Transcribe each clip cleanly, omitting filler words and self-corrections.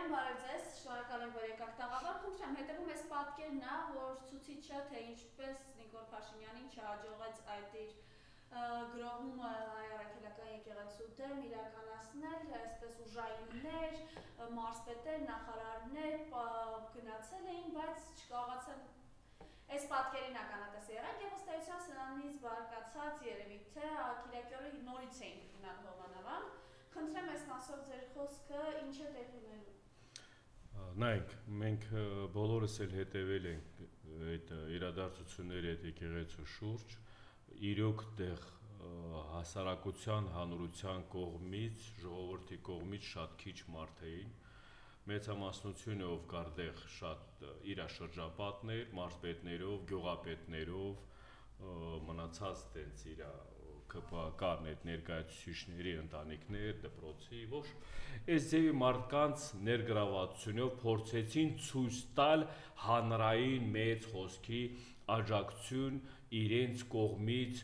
բարև ձեզ, շնորհակալ եմ, որ եկաք տաղավար, խնդրեմ, հետևում այս պատկերն է, որ ցուցիչը, թե ինչպես Նիկոլ Փաշինյանին չհաջողեց այդ իր գրոհումը Հայ Առաքելական եկեղեցու դեմ իրականացնել, այսպես ուժայիններ, մարզպետեր, նախարարներ գնացել էին, բայց չկարողացան այս պատկերին ականատես եղել եւ ըստ էության սրանից բարկացած երևի թե Կիրակի օրը նորից էին գնալ Հովանավան։ Խնդրեմ այս մասով ձեր խոսքը ինչ է տեղի ունենում։ Նայեք, մենք բոլորս էլ հետևել ենք այդ իրադարձությունների այդ եկեղեցու շուրջ, իրոք դեղ հասարակության, հանրության կողմից, ժողովրդի կողմից շատ քիչ մարդ էին, մեծամասնությունը ով կար դեղ շատ իր շրջապատներ, մարզպետներով, գյուղապետներով, մնացած տենց իր ԿՊԱ-կան այդ ներկայացուցիչների ընտանիքներ, դպրոցի, ոչ այս ձևի մարդկանց ներգրավվածությունով փորձեցին ցույց տալ հանրային մեծ խոսքի աջակցություն իրենց կողմից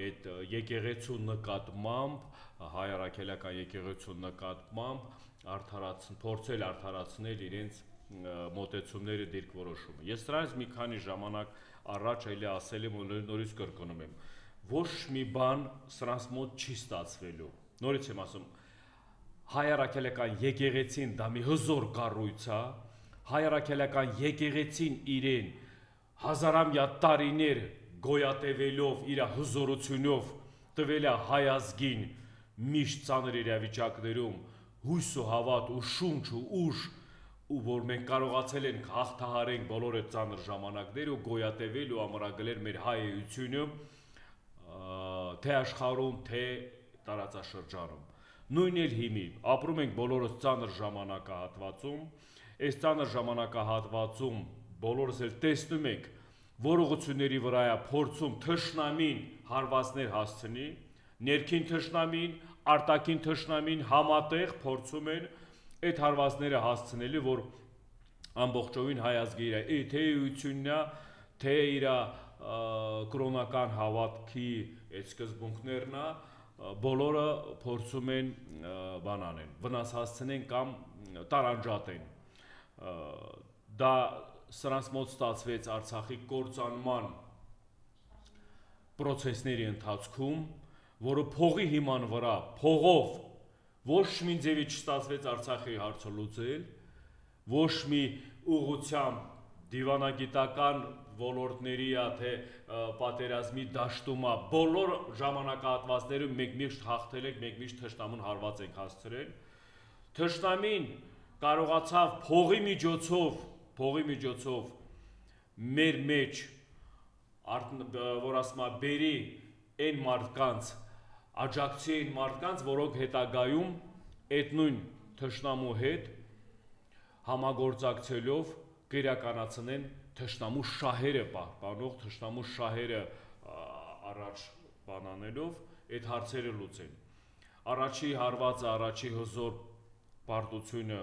այդ եկեղեցու նկատմամբ, Հայ Առաքելական եկեղեցու նկատմամբ փորձել արդարացնել իրենց մոտեցումների դիրքորոշումը։ Ես սրանից մի քանի ժամանակ առաջ էլի ասել եմ ու նորից կրկնում եմ, ոչ մի բան սրանց մոտ չի ստացվելու։ Նորից եմ ասում, Հայ Առաքելական եկեղեցին դա մի հզոր կառույց է, Հայ Առաքելական եկեղեցին իրեն հազարամյա տարիներ գոյատևելով իր հզորությունով տվել է հայ ազգին միշտ ծանր իրավիճակներում հույս ու հավատ ու շունչ ու ուժ ու որ մենք կարողացել ենք հաղթահարենք բոլոր այդ ծանր ժամանակները ու գոյատևել ու ամրագրել մեր հայ էությունը թե աշխարհում, թե տարածաշրջանում։ Նույն էլ հիմի ապրում ենք բոլորս ծանր ժամանակահատվածում, այս ծանր ժամանակահատվածում բոլորս էլ տեսնում ենք, որ ուղղությունների վրա է փորձում թշնամին հարվածներ հասցնի, ներքին թշնամին, արտաքին թշնամին համատեղ փորձում են այդ հարվածները հասցնելու, որ ամբողջովին հայ ազգի իր թե էությունն է, թե իր կրոնական հավատքի այդ սկզբունքներն է, բոլորը փորձում են բան անեն, վնաս հասցնեն կամ տարանջատեն։ Դա սրանց մոտ ստացվեց Արցախի կործանման պրոցեսների ընթացքում, որը փողի հիման վրա, փողով ոչ մի ձևի չստացվեց Արցախի հարցը լուծել, ոչ մի ուղղությամբ դիվանագիտական ոլորտների թե պատերազմի դաշտում բոլոր ժամանակահատվածներում մենք միշտ հաղթել ենք, մենք միշտ թշնամուն հարված ենք հասցրել։ Թշնամին կարողացավ փողի միջոցով մեր մեջ որ ասում է բերի այն մարդկանց, աջակցի այն մարդկանց, որոնք հետագայում այդ նույն թշնամու հետ համագործակցելով կիրականացնեն թշնամու շահերը պահպանող, թշնամու շահերը առաջ բանանելով այդ հարցերը լուծեն։ Առաջի հարվածը, առաջի հզոր պարտությունը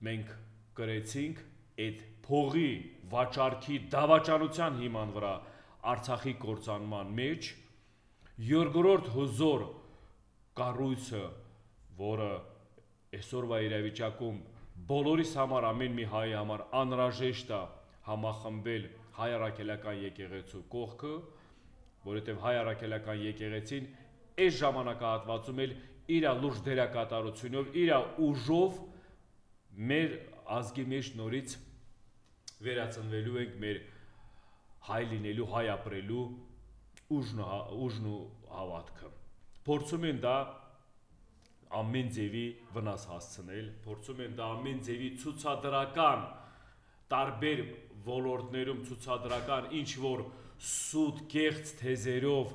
մենք կրեցինք այդ փողի վաճառքի դավաճանության հիման վրա Արցախի կործանման մեջ, երկրորդ հզոր կառույցը, որը այսօրվա իրավիճակում բոլորիս համար, ամեն մի հայի համար անհրաժեշտ է համախմբել Հայ Առաքելական եկեղեցու կողքը, որովհետև Հայ Առաքելական եկեղեցին այս ժամանակահատվածում էլ իր լուրջ դերակատարությունով, իր ուժով մեր ազգի մեջ նորից վերածնվելու ենք մեր հայ լինելու, հայ ապրելու ուժն ու հավատքը։ Փորձում են դա ամեն ձևի վնաս հասցնել, փորձում են դա ամեն ձևի ցուցադրական տարբեր ոլորտներում ցուցադրական ինչ-որ սուտ կեղծ թեզերով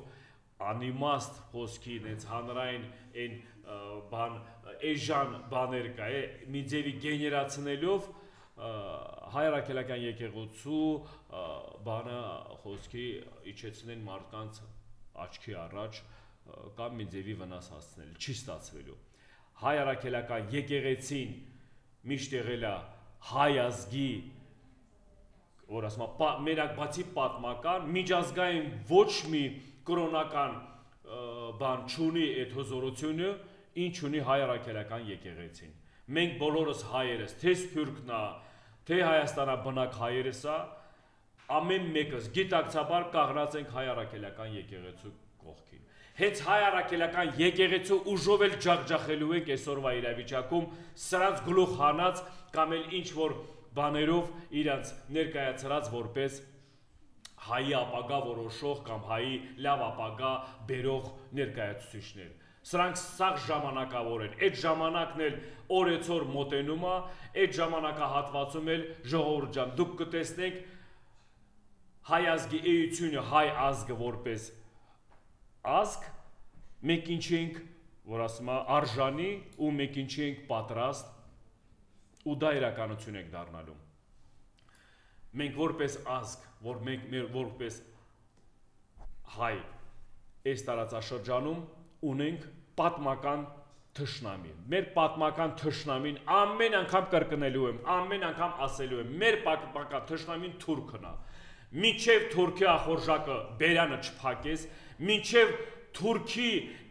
անիմաստ խոսքի նենց հանրային այն բան էժան բաներ կա, մի ձևի գեներացնելով Հայ Առաքելական եկեղեցու բանը խոսքի իջեցնեն մարդկանց աչքի առաջ կամ մի ձևի վնաս հասցնել, չի ստացվելու։ Հայ Առաքելական եկեղեցին միշտ եղել է հայ ազգի, որ ասում է մենակ բացի պատմական, միջազգային ոչ մի կրոնական բան չունի այդ հզորությունը, ինչ ունի Հայ Առաքելական եկեղեցին։ մենք բոլորս հայերս, թե Սփյուռքն է, թե Հայաստանա բնակ հայերս է, ամեն մեկս գիտակցաբար կաղնած ենք հայ առաքելական եկեղեցու կողքին։ Հենց հայ առաքելական եկեղեցու ուժով էլ ջախջախելու ենք այսօրվա իրավիճակում սրանց գլուխ հանած կամ էլ ինչ որ բաներով իրանց ներկայացրած որպես հայի ապագա որոշող կամ հայի լավ ապագա բերող ներկայացուցիչներ։ Սրանք սաղ ժամանակավոր են, այդ ժամանակն էլ օրեցօր մոտենում է, այդ ժամանակահատվածում էլ ժողովուրդ ջան, դուք կտեսնեք հայ ազգի էությունը, հայ ազգը որպես ազգ, մենք ինչ ենք, որ ասում է, արժանի ու մենք ինչ ենք պատրաստ ու դա իրականություն ենք դառնալու։ Մենք որպես ազգ, որ մենք որպես հայ այս տարածաշրջանում ունենք պատմական թշնամի։ Մեր պատմական թշնամին ամեն անգամ կրկնելու եմ, ամեն անգամ ասելու եմ, մեր պատմական թշնամին թուրքն է։ Մինչև Թուրքի ախորժակը բերանը չփակես, մինչև Թուրքի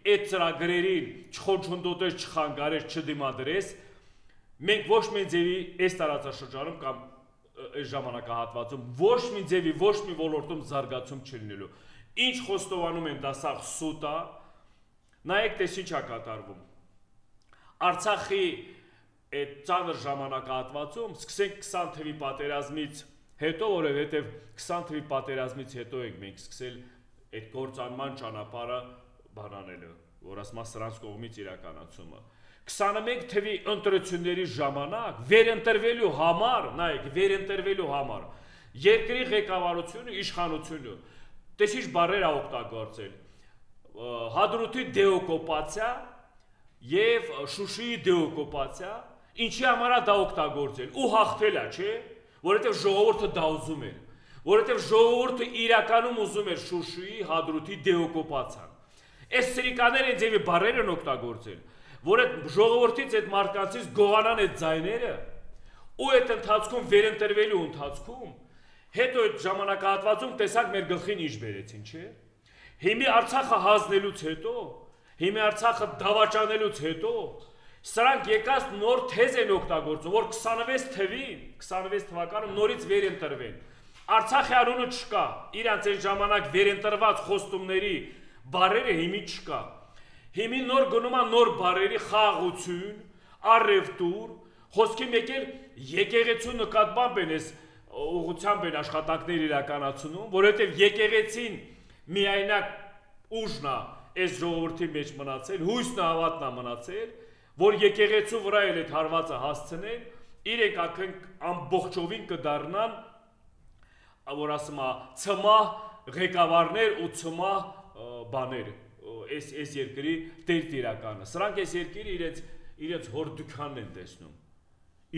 այդ ծրագրերին չխոչընդոտես, չխանգարես, չդիմադրես, մենք ոչ մի ձևի այս տարածաշրջանում կամ այս ժամանակահատվածում ոչ մի ձևի, ոչ մի ոլորտում զարգացում չլինելու։ Ինչ խոստովանում են դա սաղ սուտ է, նայեք տես ինչ է կատարվում։ Արցախի այդ ծանր ժամանակահատվածում սկսենք 20 թվի պատերազմից հետո, որովհետև 20 թվի պատերազմից հետո ենք մենք սկսել այդ գործանման ճանապարհը բանանելը, որ ասում եմ սրանց կողմից իրականացումը։ 21 թվի ընտրությունների ժամանակ վերընտրվելու համար, նայեք, վերընտրվելու համար երկրի ղեկավարությունը, իշխանությունը տես ինչ բառեր է օգտագործել։ Հադրութի դեօկուպացիա եւ Շուշիի դեօկուպացիա, ինչի համար է դա օգտագործել ու հաղթել է, չէ՞, որովհետեւ ժողովուրդը դա ուզում էր, որովհետեւ ժողովուրդը իրականում ուզում էր Շուշիի, Հադրութի դեօկուպացիան։ Այս սրիկաները ձևի բառեր են օգտագործել, որ այդ ժողովրդից այդ մարդկանցից գողանան այդ ձայները ու այդ ընթացքում վերընտրվելու ընթացքում հետո այդ ժամանակահատվածում տեսանք մեր գլխին ինչ բերեցին, չէ՞։ Հիմի Արցախը հանձնելուց հետո, հիմի Արցախը դավաճանելուց հետո սրանք եկած նոր թեզ են օգտագործում, որ 26 թվականում նորից վերընտրվեն։ Արցախի անունը չկա, իրանց այն ժամանակ վերընտրված խոստումների բառերը հիմի չկա։ Հիմի նոր գնում է նոր բառերի խաղաղություն, առևտուր, խոսքի մեկ էլ եկեղեցու նկատմամբ են այս ուղղությամբ են աշխատանքներ իրականացնում, որովհետև եկեղեցին միայնակ ուժն է այս ժողովրդի մեջ մնացել, հույսն ու հավատն է մնացել, որ եկեղեցու վրա էլ այդ հարվածը հասցնեն, իրենք ակնք ամբողջովին կդառնան, որ ասում է, ցմահ ղեկավարներ ու ցմահ բաներ այս երկրի տերտիրականը։ Սրանք այս երկիրը իրենց հորդուքանն են տեսնում։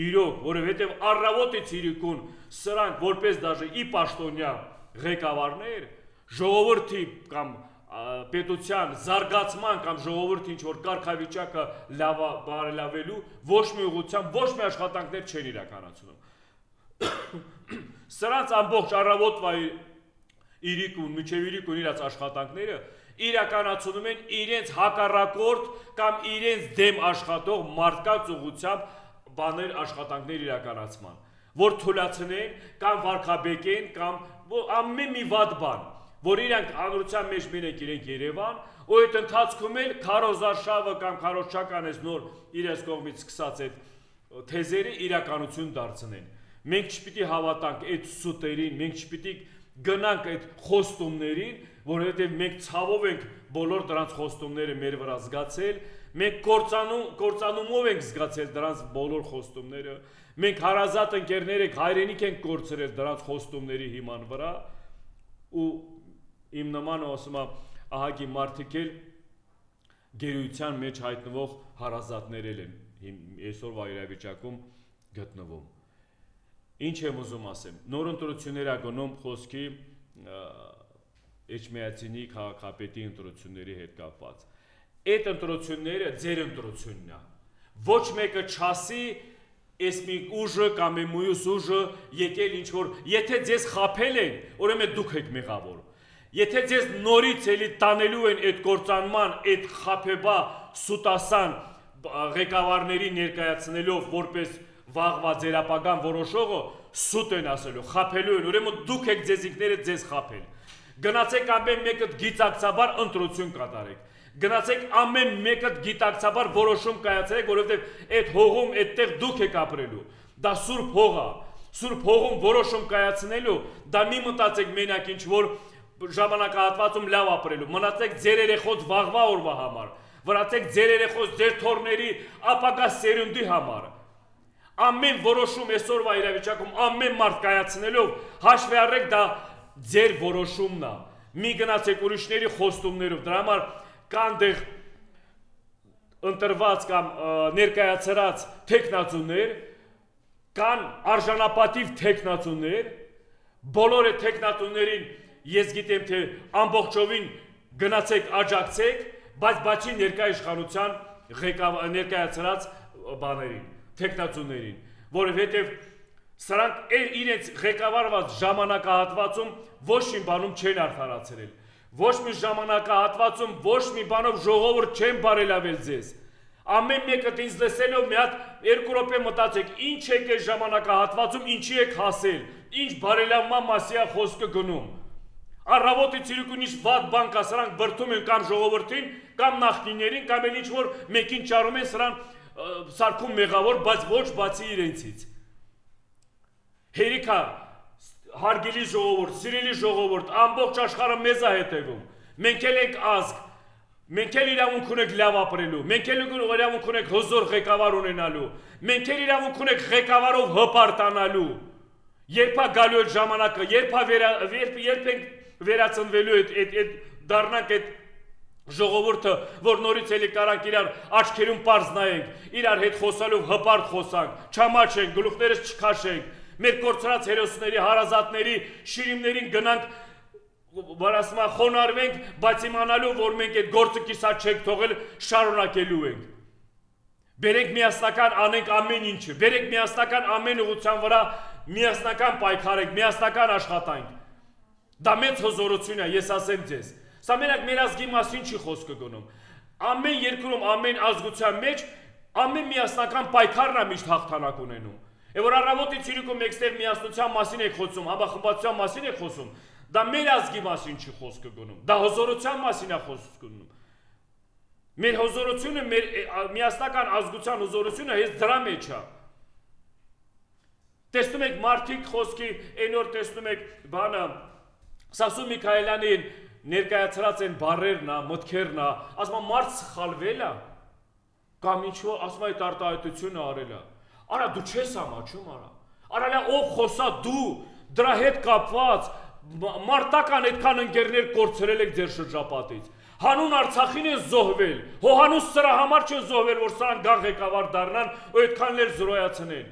Իրոք, որովհետև առավոտից իրիկուն սրանք որպես դաժե ի պաշտոնյա ղեկավարներ ժողովրդի կամ պետության զարգացման կամ ժողովրդի ինչ-որ կարգավիճակը բարելավելու ոչ մի ուղղությամբ, ոչ մի աշխատանքներ չեն իրականացնում։ Սրանց ամբողջ առավոտվա իրիկուն, մինչև իրիկուն իրաց աշխատանքները իրականացնում են իրենց հակառակորդ կամ իրենց դեմ աշխատող մարդկանց ուղղությամբ բաներ աշխատանքներ իրականացման, որ թույլատնեն կամ վարկաբեկեն կամ ամեն մի վատ բան, որ իրանք հանրության մեջ մենեք իրենք Երևան, ու այդ ընթացքում էլ քարոզարշավը կամ քարոզչական այս նոր իրենց կողմից սկսած այդ թեզերը իրականություն դարձնեն։ Մենք չպիտի հավատանք այդ սուտերին, մենք չպիտի գնանք այդ խոստումներին, որովհետև մենք ցավով ենք բոլոր դրանց խոստումները մեր վրա զգացել, մենք կործանումով ենք զգացել դրանց բոլոր խոստումները, մենք հարազատ ընկերներ ենք, հայրենիք ենք կորցրել դրանց խոստումների հիման վրա, ու իմ նման ասում եմ, ահագի մարդիկ էլ գերության մեջ հայտնվող հարազատներ են այսօրվա իրավիճակում գտնվում։ Ինչ եմ ուզում ասեմ, նոր ընտրություններ ա գնում խոսքի Էջմիածինի քաղաքապետի ընտրությունների հետ կապված։ Այդ ընտրությունները ձեր ընտրությունն է։ Ոչ մեկը չասի, այս մի ուժը կամ մյուս ուժը եկել ինչ որ, եթե ձեզ խաբել են, ուրեմն դուք եք մեղավոր։ Եթե ձեզ նորից էլի տանելու են այդ կործանման, այդ խաբեբա սուտասան ղեկավարների ներկայացնելով որպես վաղվա ձերապական որոշողը սուտ են ասելու, խափելու են, ուրեմն դուք եք ձեզ ինքներդ ձեզ խափել։ Գնացեք ամեն մեկը գիտակցաբար ընտրություն կատարեք։ Գնացեք ամեն մեկը գիտակցաբար որոշում կայացրեք, որովհետև այդ հողում այդտեղ դուք եք ապրելու։ Դա սուրբ հող է։ Սուրբ հողում որոշում կայացնելու, դա մի մտածեք մենակ ինչ որ ժամանակահատվածում լավ ապրելու, մնացեք ձեր երեխոց վաղվա օրվա համար, վրացեք ձեր երեխոց ձեր թորների ապագա սերունդի համար։ Ամեն որոշում այսօրվա իրավիճակում ամեն մարդ կայացնելով հաշվի առեք դա ձեր որոշումն է։ Մի գնացեք ուրիշների խոստումներով, դրա համար կան դեղ ընտրված կամ ներկայացրած թեկնածուներ, կան արժանապատիվ թեկնածուներ, բոլոր այդ թեկնածուներին ես գիտեմ թե ամբողջովին գնացեք աջակցեք, բայց բացի ներկայ իշխանության ներկայացրած բաներին, թեկնածուներին, որովհետև սրանք իրենց ղեկավարված ժամանակահատվածում ոչ մի բանում չեն արդարացրել, ոչ մի ժամանակահատվածում ոչ մի բանով ժողովուրդ չեն բարելավել ձեզ։ Ամեն մեկը ինձ լսելով մի հատ 2 րոպե մտածեք, ինչ եք այս ժամանակահատվածում, ինչի եք հասել, ինչ բարելավման մասի է խոսքը գնում։ Առավոտի ցիրիկուն ինչ վատ բան կա, սրանք բրդում են կամ ժողովրդին, կամ նախկիններին, կամ էլ ինչ որ մեկին ճարում են սրան սարքում մեղավոր, բայց ոչ բացի իրենցից։ Հերիքա, հարգելի ժողովուրդ, սիրելի ժողովուրդ, ամբողջ աշխարհը մեզ է հետևում։ Մենք էլ ենք ազգ, մենք էլ իրավունք ունենք լավ ապրելու, մենք էլ իրավունք ունենք հզոր ղեկավար ունենալու, մենք էլ իրավունք ունենք ղեկավարով հպարտանալու։ Երբ է գալու այդ ժամանակը, երբ ենք վերածնվելու այդ դառնանք այդ ժողովուրդը, որ նորից էլի կարանք իրար աչքերում պարզ նայենք, իրար հետ խոսալով հպարտ խոսանք, չամաչենք, գլուխներս չքաշենք, մեր կորցրած հերոսների, հարազատների, շիրիմներին գնանք, որ ասում է խոնարհվենք, բայց իմանալով, որ մենք այդ գործը կիսատ չենք թողել, շարունակելու ենք։ Բերենք միասնական անենք ամեն ինչը, բերենք միասնական ամեն ուղղության վրա միասնական պայքարենք, միասնական աշխատանք։ Դա մեծ հզորություն է, ես ասեմ ձեզ։ Սա մենակ մեր ազգի մասին չի խոսքը գնում։ Ամեն երկրում, ամեն ազգության մեջ ամեն միասնական պայքարն է միշտ հաղթանակ ունենում։ Եվ որ առավոտի ցիրիկում եկստեղ միասնության մասին եք խոսում, համախմբվածության մասին եք խոսում, դա մեր ազգի մասին չի խոսքը գնում։ Դա հզորության մասին է խոսքը գնում։ Մեր հզորությունը, մեր միասնական ազգության հզորությունը հենց դրա մեջ է։ Տեսնում եք մարդիկ խոսքի, այն օր տեսնում եք բանը, Սասու Միքայելյանին ներկայացրած են բառերն է, մտքերն է, ասում է մարդ սխալվել է, կամ ինչ-որ ասում է այդ արտահայտությունը արել է։ Արա դու չես ամաչում, արա ով խոսա դու, դրա հետ կապված, մարտական այդքան ընկերներ կորցրել եք ձեր շրջապատից։ Հանուն Արցախին են զոհվել, հոհանուս սրա համար չեն զոհվել, որ սրանք գան ղեկավար դառնան ու այդքան լեր զրոյացնեն։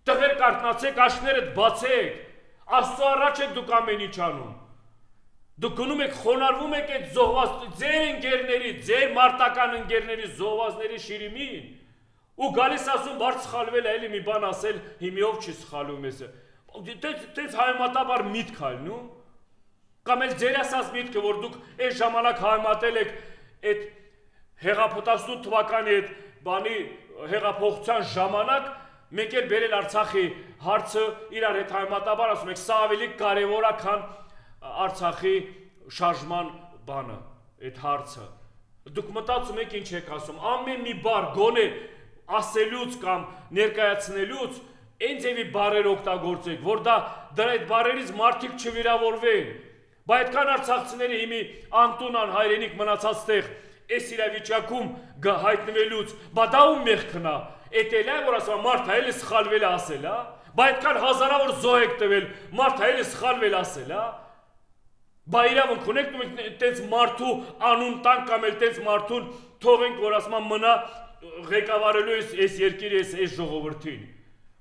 Տղեր կարտնացեք, աչքներդ բացեք, Աստծո առաջ եք դուք ամեն ինչ անում։ Դուք գնում եք խոնարհվում եք այդ զոհված ձեր ընկերների, ձեր մարտական ընկերների զոհվածների շիրիմին ու գալիս ասում բարձ սխալվել է, էլի մի բան ասել, հիմի ով չի սխալում էսը։ Տենց հայմատաբար միտք ալնում։ Կամ էլ ձեր ասած միտքը, որ դուք այս ժամանակ հայմատել եք այդ հեղափոխության թվականի այդ բանի հեղափոխության ժամանակ մենք էլ բերել Արցախի հարցը իրար հետ հայմատաբար ասում եք, սա ավելի կարևոր է, քան Արցախի շարժման բանը, այդ հարցը։ Դուք մտածում եք ինչ եք ասում, ամեն մի բառ գոնե ասելուց կամ ներկայացնելուց այն ձևի բառեր օգտագործեք, որ դրա այդ բառերից մարդիկ չվիրավորվեն։ Բայց այդքան արցախցիների հիմի անտունան հայրենիք մնացած տեղ այս իրավիճակում հայտնվելուց, բա դա ում մեղքն է։ Էդ էլ է, որ ասում մարդ է էլի սխալվել ասել, հա։ Բա այդքան հազարավոր զոհ եք տվել, մարդ է էլի սխալվել ասել, հա։ Բա իրավունք ունեք դու այդպես մարդու անուն տանք կամ էլ այդպես մարդուն թողենք, որ ասում մնա ղեկավարելու այս երկիրը այս ժողովրդին,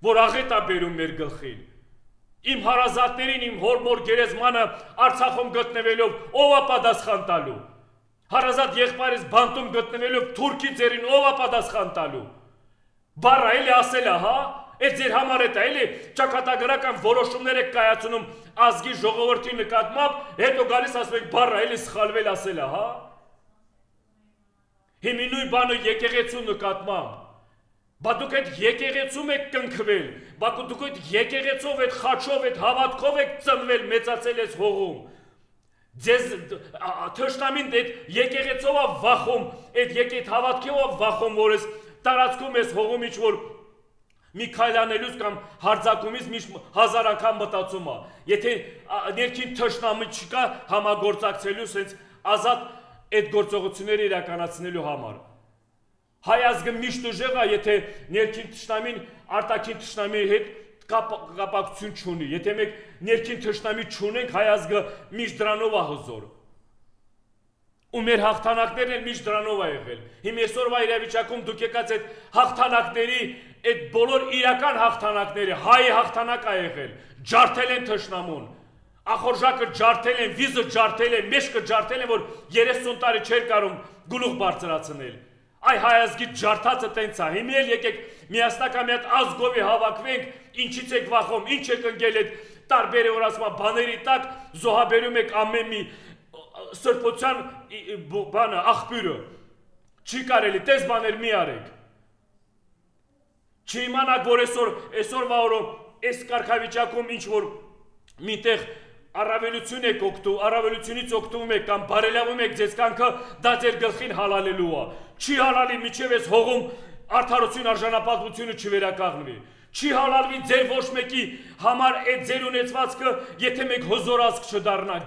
որ աղետ է բերում մեր գլխին։ Իմ հարազատներին, իմ հոր-մոր գերեզմանը Արցախում գտնվելով ով է պատասխան տալու։ Հարազատ եղբայրս բանտում գտնվելով թուրքի ձերին ով է պատասխան տալու։ Բառը էլի ասելա, հա։ Այդ ձեր համար է էլի ճակատագրական որոշումներ եք կայացնում ազգի ժողովրդի նկատմամբ, հետո գալիս ասում եք բառը էլի սխալվել ասելա, հա։ Հիմի նույն բանը եկեղեցու նկատմամբ։ Բա դուք այդ եկեղեցում եք կնքվել, բա դուք այդ եկեղեցով, այդ խաչով, այդ հավատքով եք ծնվել, մեծացել ես հողում։ Ձեզ թշնամին այդ եկեղեցով է վախում, այդ հավատքով է վախում, որ ես տարածքում ես հողում ինչ-որ մի քայլանելուց կամ հարձակումից միշտ 1000 անգամ մտածում է։ Եթե ներքին թշնամի չկա համագործակցելու սենց ազատ այդ գործողությունները իրականացնելու համար։ Հայ ազգը միշտ ուժեղ է, եթե ներքին թշնամին արտաքին թշնամի հետ կապակցություն չունի։ Եթե մենք ներքին թշնամի չունենք, հայ ազգը միշտ դրանով է հզոր։ Ու մեր հաղթանակներն էլ միշտ դրանով է եղել։ Հիմա այսօրվա իրավիճակում դուք եկած այդ հաղթանակների, այդ բոլոր իրական հաղթանակները, հայի հաղթանակ է եղել։ Ջարդել են թշնամուն։ Ախորժակը ջարդել են, վիզը ջարդել են, մեշկը ջարդել են, որ 30 տարի չէր կարող գլուխ բարձրացնել։ Այ հայ ազգի ջարդածը տենց է։ Հիմա էլ եկեք միասնական մի հատ ազգովի հավաքվենք, ինչից եք վախում, ինչ եք ընկել այդ տարբեր որ ասում բաների տակ, զոհաբերում եք ամեն մի սրբության բանը, աղբյուրը։ Չի կարելի, տես բաներ մի արեք։ Չի իմանաք, որ այսօրվա օրը այս կարգավիճակում ինչ որ միտեղ առավելություն եք առավելությունից օգտվում եք կամ բարելավում եք ձեզ կանքը, դա ձեր գլխին հալալելու է։ Չի հալալի միջև այս հողում արդարություն արժանապատվությունը չվերականգնվի։ Չի հալալվի ձեր ոչ մեկի համար այդ ձեր ունեցվածքը, եթե մեկ հզոր ազգ չդառնաք,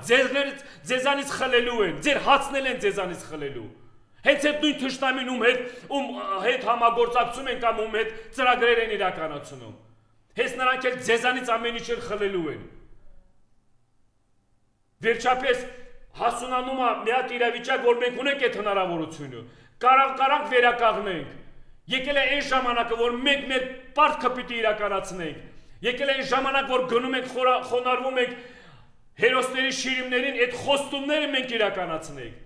ձեզանից խլելու են, ձեր հացնել են ձեզանից խլելու։ Հենց այդ նույն թշնամին ում հետ համագործակցում են կամ ում հետ ծրագրեր են իրականացնում։ Հենց նրանք էլ ձեզանից ամեն ինչ խլելու են։ Վերջապես հասունանում է մի հատ իրավիճակ, որ մենք ունենք այդ հնարավորությունը։ Կարանք վերականգնենք։ Եկել է այն ժամանակը, որ մենք մեր պարտքը պիտի իրականացնենք։ Եկել է այն ժամանակ, որ գնում ենք խոնարհվում ենք հերոսների շիրիմներին, այդ խոստումները մենք իրականացնենք։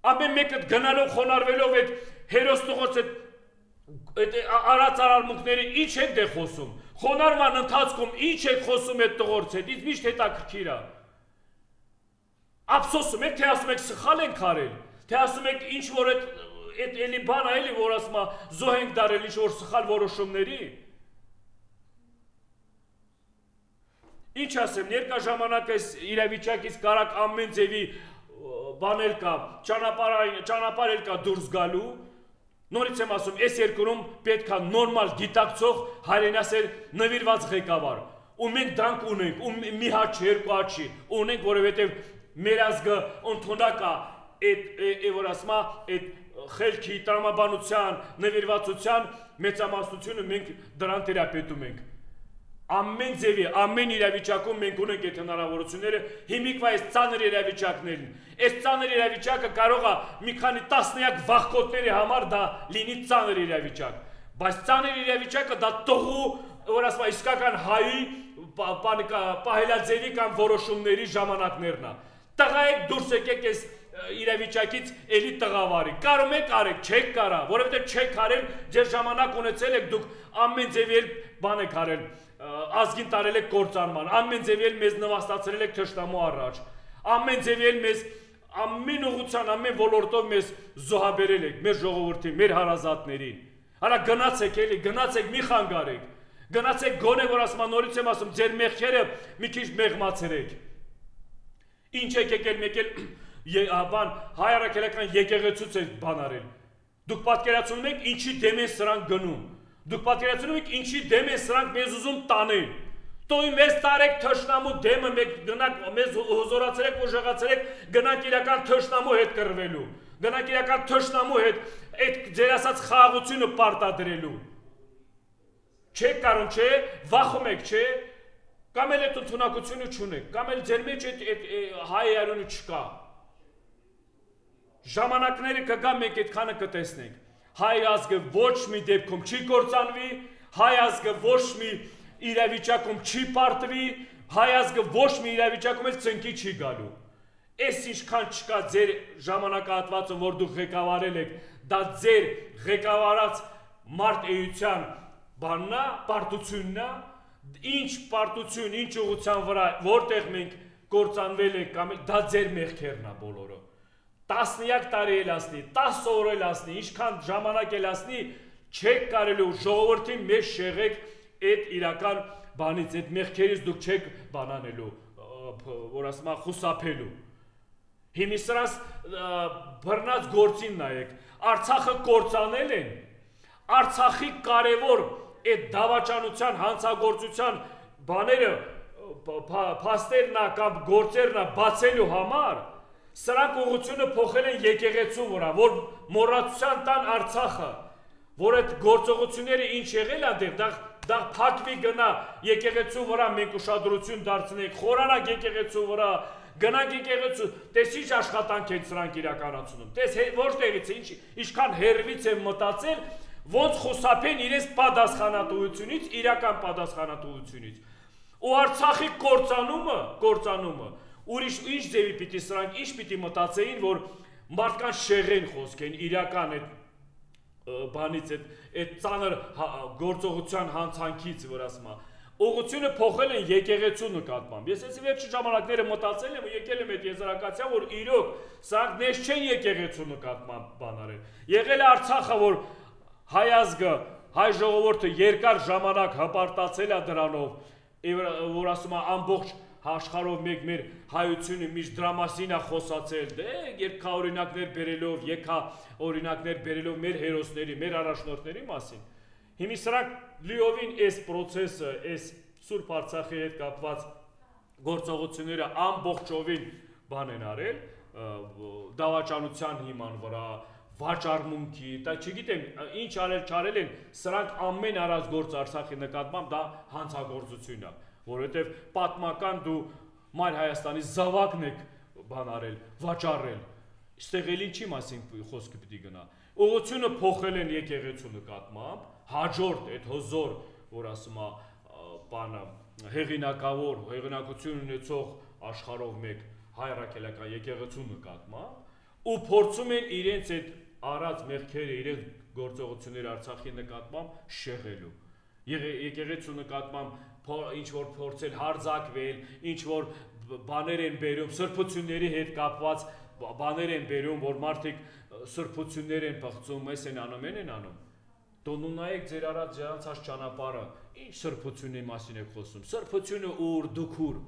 Ամեն մեկը գնալով խոնարհվելով այդ հերոս տղոց այդ արած արարմունքների ինչ եք դե խոսում։ Խոնարհման ընթացքում ինչ եք խոսում այդ տղորց հետ, իսկ միշտ հետաքրքիր է։ Ափսոսում եք, թե ասում եք սխալ ենք արել, թե ասում եք ինչ որ այդ էլի բան է էլի որ ասում է զոհ ենք դարել ինչ որ սխալ որոշումների։ Ինչ ասեմ, ներկա ժամանակ այս իրավիճակից կարակ ամեն ձևի բաներ կա, ճանապարհ էլ կա դուրս գալու։ Նորից եմ ասում, այս երկրում պետք է նորմալ գիտակցող հայրենասեր նվիրված ղեկավար։ Ու մենք դրանք ունենք, ու մի հատ չի, երկու հատ չի, ունենք, որովհետև մեր ազգը ընդունակ է այդ որ ասում է այդ խելքի, տրամաբանության, նվիրվածության մեծամասնությունը մենք դրան տիրապետում ենք։ Ամեն ձևի, ամեն իրավիճակում մենք ունենք այդ հնարավորությունները, հիմիկվա այս ծանր իրավիճակներն։ Այս ծանր իրավիճակը կարող է մի քանի տասնյակ վախկոտների համար դա լինի ծանր իրավիճակ, բայց ծանր իրավիճակը դա տողու, որ ասում է իսկական հայի պահելաձևի կամ որոշումների ժամանակներն է։ Տղա եք դուրս եկեք այս իրավիճակից էլի տղավարի։ Կարում եք արեք, չեք կարա, որովհետև չեք արել, ձեր ժամանակ ունեցել եք դուք ամեն ձևի էլ բան եք արել, ազգին տարել եք կործանման, ամեն ձևի էլ մեզ նվաստացրել եք թշնամու առաջ, ամեն ձևի էլ մեզ ամեն ուղղության, ամեն ոլորտով մեզ զոհաբերել եք, մեր ժողովրդին, մեր հարազատներին։ Արա գնացեք էլի, գնացեք մի խանգարեք, գնացեք գոնե որ ասում նորից եմ ասում, ձեր մեղքերը մի քիչ մեղմացրեք։ Ինչ եք եկել մեկել բան հայ առաքելական եկեղեցուց եք բան արել։ Դուք պատկերացնում եք ինչի դեմ են սրանք գնում։ Դուք պատկերացնում եք ինչի դեմ են սրանք մեզ ուզում տանեն։ Տոյ մեզ տարեք թշնամու դեմը մեկ գնանք մեզ հզորացրեք ուժեղացրեք գնանք իրական թշնամու հետ կռվելու։ Գնանք իրական թշնամու հետ այդ ձեր ասած խաղաղությունը պարտադրելու։ Չեք կարող, չէ, վախում եք, չէ։ Կամ էլ այդ ընդունակությունը չունեք, կամ էլ ձեր մեջ այդ հայ արյունը չկա։ Ժամանակները կգա մենք այդքանը կտեսնենք։ Հայ ազգը ոչ մի դեպքում չի կործանվի, հայ ազգը ոչ մի իրավիճակում չի պարտվի, հայ ազգը ոչ մի իրավիճակում էլ ծնկի չի գալու։ Այս ինչքան չկա ձեր ժամանակահատվածը, որ դուք ղեկավարել եք, դա ձեր ղեկավարած մարդ էության բանն է, պարտությունն է։ Ինչ պարտություն, ինչ ուղղության վրա, որտեղ մենք կործանվել ենք կամ դա ձեր մեղքերն է բոլորը։ տասնյակ տարի էլ ասնի, 10 օր էլ ասնի, ինչքան ժամանակ էլ ասնի, չեք կարելի ժողովրդին մեզ շեղեք այդ իրական բանից, այդ մեղքերից դուք չեք բանանելու, որ ասում եմ խուսափելու։ Հիմի սրանց բռնած գործին նայեք, Արցախը կործանել են, Արցախի կարևոր այդ դավաճանության, հանցագործության բաները, փաստերն կամ գործերն բացելու համար սրանք ուղղությունը փոխել են եկեղեցու վրա, որ մոռացության տան Արցախը, որ այդ գործողությունները ինչ եղել է դեռ, դա փակվի գնա եկեղեցու վրա, մենք ուշադրություն դարձնենք, խորանանք եկեղեցու վրա, գնանք եկեղեցու, տես ինչ աշխատանք են սրանք իրականացնում, տես որտեղից է, ինչքան հերվից են մտածել, ոնց խուսափեն իրենց պատասխանատվությունից, իրական պատասխանատվությունից։ Ու Արցախի կործանումը ուրիշ ինչ ձևի պիտի սրանք ինչ պիտի մտածեին, որ մարդկանց շեղեն խոսքեն իրական այդ բանից, այդ ծանր գործողության հանցանքից, որ ասում եմ, ուղղությունը փոխել են եկեղեցու նկատմամբ։ Ես այսի վերջի ժամանակները մտածել եմ ու եկել եմ այդ եզրակացության, որ իրոք սրանք նես չեն եկեղեցու նկատմամբ բան արել։ Եղել է Արցախը, որ հայ ազգը, հայ ժողովուրդը երկար ժամանակ հպարտացել է դրանով, որ ասում եմ ամբողջ աշխարհով մեկ մեր հայությունը միշտ դրա մասին է խոսացել, երբ կա օրինակներ բերելով, եկա օրինակներ բերելով մեր հերոսների, մեր առաջնորդների մասին։ Հիմի սրանք լիովին այս process-ը, այս Սուրբ Արցախի հետ կապված գործողությունները ամբողջովին բան են արել, դավաճանության հիման վրա, վաճառմունքի, դա չգիտեմ, ինչ արել չարել են, սրանք ամեն արած գործ Արցախի նկատմամբ դա հանցագործություն է, որովհետև պատմական դու Մայր Հայաստանի զավակն եք բան արել, վաճառել, այստեղ էլ ինչի մասին խոսքը պիտի գնա։ Ուղղությունը փոխել են եկեղեցու նկատմամբ, հաջորդ այդ հզոր, որ ասում է բանը հեղինակություն ունեցող աշխարհով մեկ հայ ռակելական եկեղեցու նկատմամբ ու փորձում են իրենց այդ առած մեղքերը, իրենց գործողությունները Արցախի նկատմամբ շեղելու։ Եկեղեցու նկատմամբ ինչ որ փորձել հարձակվել, ինչ որ բաներ են բերում, սրբությունների հետ կապված բաներ են բերում, որ մարդիկ սրբություններ են փոխում, այս են անում, են անում։ Դու նայեք ձեր արած ջրանցած ճանապարհը, ինչ սրբությունների մասին եք խոսում, սրբությունը ուր դուքուր։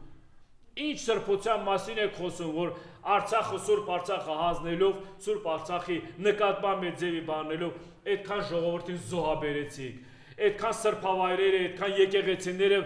Ինչ սրբության մասին եք խոսում, որ Արցախը Սուրբ Արցախը հանձնելով, Սուրբ Արցախի նկատմամբ այդ ձևի բանելով, այդքան ժողովրդին զոհաբերեցիք, այդքան սրբավայրերը, այդքան եկեղեցիները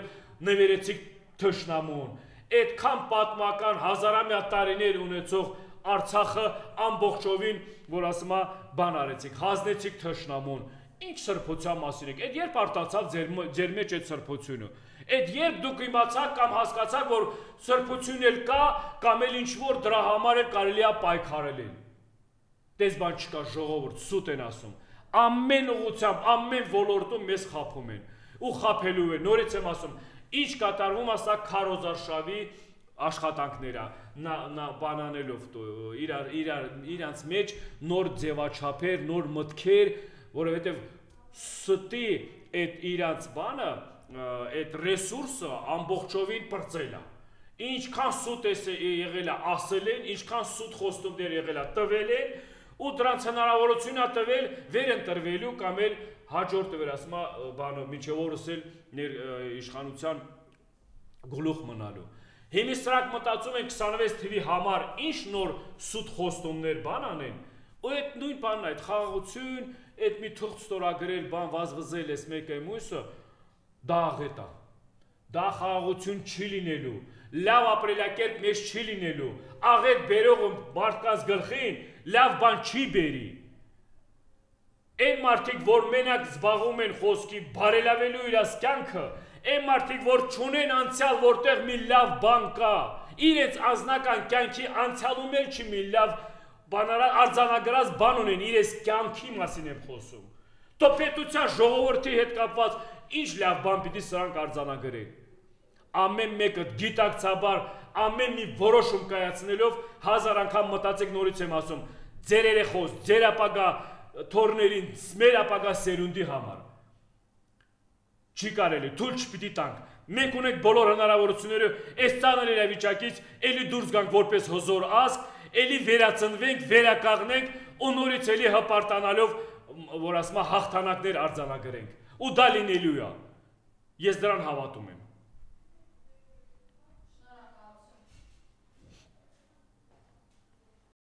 նվերեցիք թշնամուն, այդքան պատմական հազարամյա տարիներ ունեցող Արցախը ամբողջովին, որ ասում է, բան արեցիք, հանձնեցիք թշնամուն։ Ինչ սրբության մասին եք, այդ երբ արտացավ ձեր մեջ այդ սրբությունը։ Այդ երբ դուք իմացաք կամ հասկացաք, որ սրբություն էլ կա, կամ էլ ինչ-որ դրա համար էլ կարելի է պայքարել։ Տես բան չկա, ժողովուրդ, սուտ են ասում։ Ամեն ուղղությամբ, ամեն ոլորտում մեզ խաբում են ու խաբելու են։ Նորից եմ ասում, ինչ կատարվում է սա քարոզարշավի աշխատանքները, բանանելով իրանց մեջ նոր ձևաչափեր, նոր մտքեր, որովհետև ստի այդ իրանց բանը, այդ ռեսուրսը ամբողջովին պրծել է։ Ինչքան սուտ եղել է ասել են, ինչքան սուտ խոստումներ եղել է տվել են, ու դրանց հնարավորություն է տվել վեր ընտրվելու կամ էլ հաջորդը վեր ասում է բանը մինչև օրս էլ իշխանության գլուխ մնալու։ Հիմի սրանք մտածում են 26 թվի համար ինչ նոր սուտ խոստումներ բան անեն, ու այդ նույն բանն է, այդ խաղաղություն, այդ մի թուղթ ստորագրել բան վազվզել ես մեկը մյուսը, դա աղետ է, դա խաղաղություն չի լինելու, լավ ապրելակերպ մեզ չի լինելու, աղետ բերողը մարդկանց գլխին լավ բան չի բերի։ Այն մարդիկ, որ մենակ զբաղվում են խոսքի բարելավելու իրաց կյանքը, այն մարդիկ, որ չունեն անցյալ, որտեղ մի լավ բան կա, իրենց անձնական կյանքի անցյալում էլ չի մի լավ արձանագրած բան ունեն, իրենց կյանքի մասին եմ խոսում։ Դո պետության ժողովրդի հետ կապված ինչ լավ բան պիտի սրանք արձանագրեն։ Ամեն մեկը գիտակցաբար, ամեն մի որոշում կայացնելով 1000 անգամ մտածեք, նորից եմ ասում, ձեր երեխոս, ձեր ապագա թորներին, մեր ապագա սերունդի համար։ Չի կարելի, թույլ չպիտի տանք։ Մենք ունենք բոլոր հնարավորությունները այս ծանր իրավիճակից էլի դուրս գանք որպես հզոր ազգ, էլի վերածնվենք, վերականգնենք ու նորից էլի հպարտանալով, որ ասում հաղթանակներ արձանագրենք։ Ու դա լինելու է։ Ես դրան հավատում եմ։